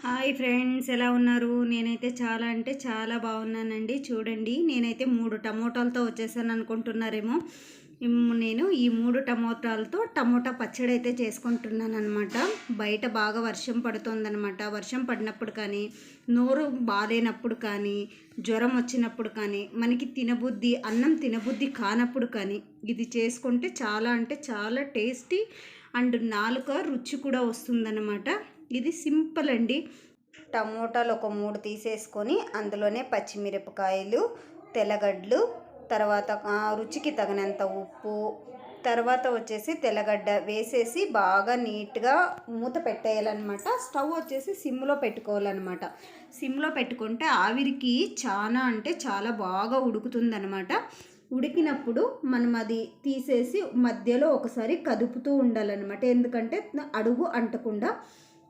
Hi friends, ఎలా ఉన్నారు? నేనైతే చాలా అంటే చాలా బాగున్నానండి. చూడండి, నేనైతే 3 టమోటాలతో వచ్చేసాను అనుకుంటున్నారేమో. నేను ఈ 3 టమోటాలతో టమోటా పచ్చడి అయితే చేసుకుంటున్నాను అనమాట. బయట బాగా వర్షం పడుతుందనమాట. వర్షం పడినప్పుడు కానీ, నోరు బాగాలేనప్పుడు కానీ, జ్వరం వచ్చినప్పుడు కానీ, మనకి అన్నం తినబుద్ధి కానప్పుడు కానీ ఇది చేసుకుంటే చాలా అంటే చాలా టేస్టీ అండ్ నాలుక రుచి కూడా వస్తుందన్నమాట. ఇది సింపుల్ అండి. టమోటాలు ఒక 3 తీసేసుకొని అందులోనే పచ్చిమిరపకాయలు, తెల్లగడ్డలు, తర్వాత రుచికి తగినంత ఉప్పు, తర్వాత వచ్చేసి తెల్లగడ్డ వేసేసి బాగా నీట్గా మూత పెట్టేయాలన్నమాట. స్టవ్ వచ్చేసి సిమ్లో పెట్టుకోవాలన్నమాట. సిమ్లో పెట్టుకుంటే ఆవిరికి చాలా అంటే చాలా బాగా ఉడుకుతుందన్నమాట. ఉడికినప్పుడు మనం అది తీసేసి మధ్యలో ఒకసారి కదుపుతూ ఉండాలన్నమాట. ఎందుకంటే అడుగు అంటకుండా.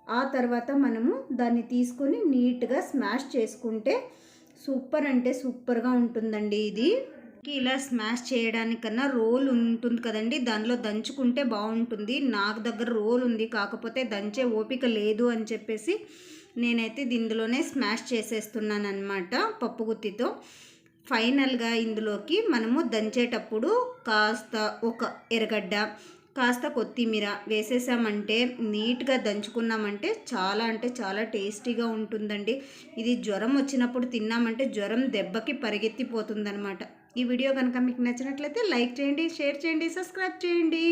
ఆ తర్వాత మనము దాన్ని తీసుకొని నీట్గా స్మాష్ చేసుకుంటే సూపర్ అంటే సూపర్గా ఉంటుందండి. ఇది ఇలా స్మాష్ చేయడానికన్నా రోల్ ఉంటుంది కదండి, దానిలో దంచుకుంటే బాగుంటుంది. నాకు దగ్గర రోల్ ఉంది, కాకపోతే దంచే ఓపిక లేదు అని చెప్పేసి నేనైతే ఇందులోనే స్మాష్ చేసేస్తున్నాను అనమాట పప్పు గుత్తితో. ఫైనల్గా ఇందులోకి మనము దంచేటప్పుడు కాస్త ఒక ఎర్రగడ్డ, కాస్త కొత్తిమీర వేసేసామంటే, నీట్గా దంచుకున్నామంటే చాలా అంటే చాలా టేస్టీగా ఉంటుందండి. ఇది జ్వరం వచ్చినప్పుడు తిన్నామంటే జ్వరం దెబ్బకి పరిగెత్తిపోతుందనమాట. ఈ వీడియో కనుక మీకు నచ్చినట్లయితే లైక్ చేయండి, షేర్ చేయండి, సబ్స్క్రైబ్ చేయండి.